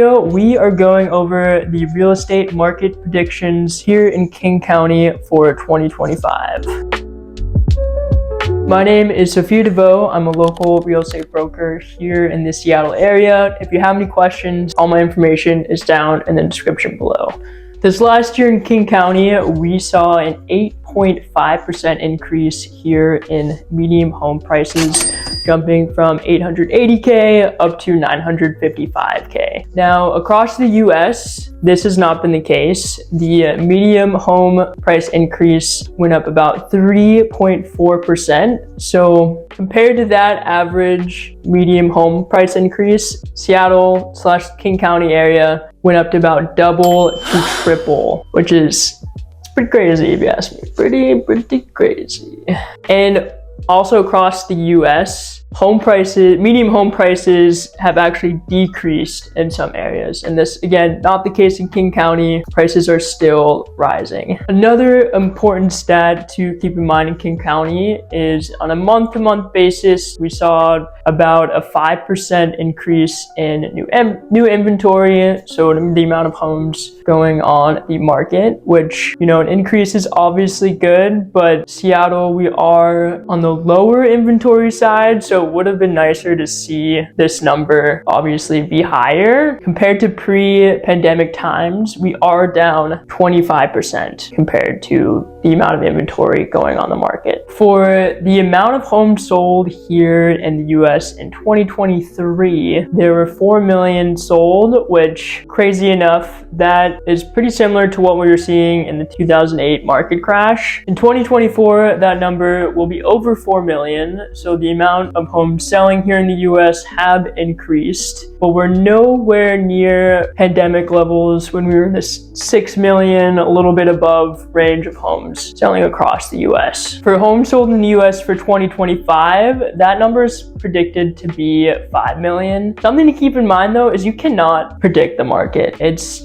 We are going over the real estate market predictions here in King County for 2025. My name is Sophia Deveaux. I'm a local real estate broker here in the Seattle area. If you have any questions, all my information is down in the description below. This last year in King County, we saw an 8.5% increase here in median home prices, jumping from $880K up to $955K. Now, across the US, this has not been the case. The median home price increase went up about 3.4%. So compared to that average median home price increase, Seattle/King County area went up to about double to triple, which is pretty crazy if you ask me. Pretty crazy. And also across the US, median home prices have actually decreased in some areas. And this, again, not the case in King County. Prices are still rising. Another important stat to keep in mind in King County is on a month-to-month basis, we saw about a 5% increase in new inventory. So the amount of homes going on the market, which, an increase is obviously good, but Seattle, we are on the lower inventory side. So it would have been nicer to see this number obviously be higher. Compared to pre-pandemic times, we are down 25% compared to the amount of inventory going on the market. For the amount of homes sold here in the US in 2023, there were 4 million sold, which, crazy enough, that is pretty similar to what we were seeing in the 2008 market crash. In 2024, that number will be over 4 million. So the amount of homes selling here in the US have increased, but we're nowhere near pandemic levels when we were in this 6 million, a little bit above range of homes selling across the US. For homes sold in the US for 2025, that number is predicted to be 5 million. Something to keep in mind though is you cannot predict the market.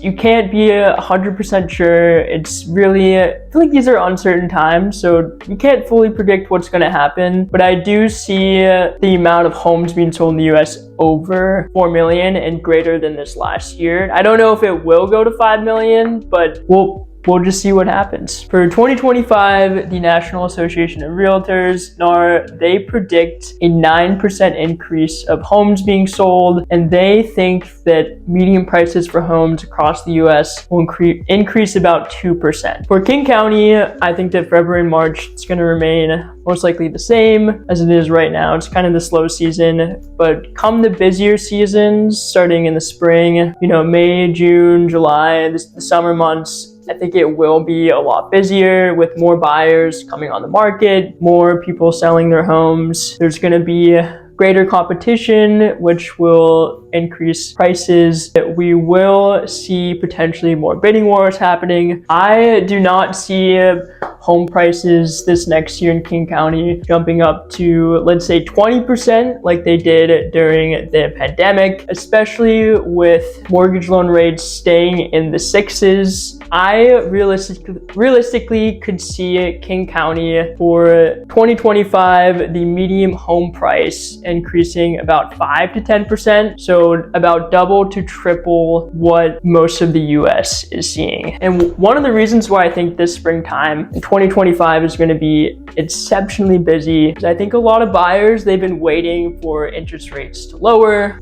You can't be 100% sure. It's really, I feel like these are uncertain times, so you can't fully predict what's going to happen. But I do see the amount of homes being sold in the US over 4 million and greater than this last year. I don't know if it will go to 5 million, but we'll just see what happens. For 2025, the National Association of Realtors, NAR, they predict a 9% increase of homes being sold, and they think that median prices for homes across the US will increase about 2%. For King County, I think that February and March, it's gonna remain most likely the same as it is right now. It's kind of the slow season, but come the busier seasons, starting in the spring, May, June, July, the summer months, I think it will be a lot busier with more buyers coming on the market, more people selling their homes. There's going to be greater competition, which will increase prices. We will see potentially more bidding wars happening. I do not see home prices this next year in King County jumping up to, let's say, 20% like they did during the pandemic, especially with mortgage loan rates staying in the 6s. I realistically could see King County for 2025, the median home price increasing about 5 to 10%. So about double to triple what most of the US is seeing. And one of the reasons why I think this springtime in 2025 is going to be exceptionally busy is I think a lot of buyers, they've been waiting for interest rates to lower,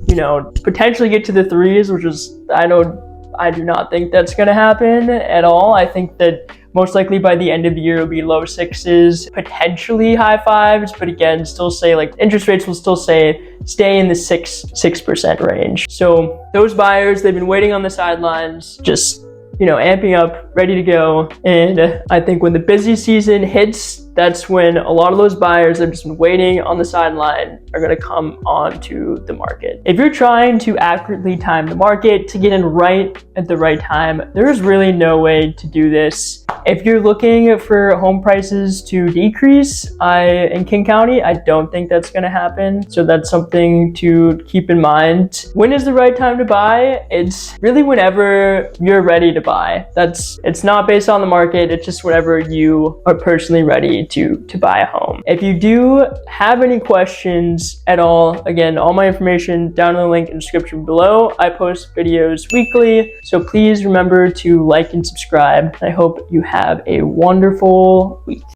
potentially get to the 3s, which is, I do not think that's going to happen at all. I think that most likely by the end of the year, it'll be low 6s, potentially high 5s, but again, still say interest rates will still stay in the 6% range. So those buyers, they've been waiting on the sidelines, just, amping up, ready to go. And I think when the busy season hits, that's when a lot of those buyers that have just been waiting on the sideline are going to come onto the market. If you're trying to accurately time the market to get in right at the right time, there is really no way to do this If you're looking for home prices to decrease in King County, I don't think that's going to happen. So that's something to keep in mind. When is the right time to buy? It's really whenever you're ready to buy. It's not based on the market. It's just whenever you are personally ready to buy a home. If you do have any questions at all, again, all my information down in the link in the description below. I post videos weekly, so please remember to like and subscribe. I hope you have a wonderful week.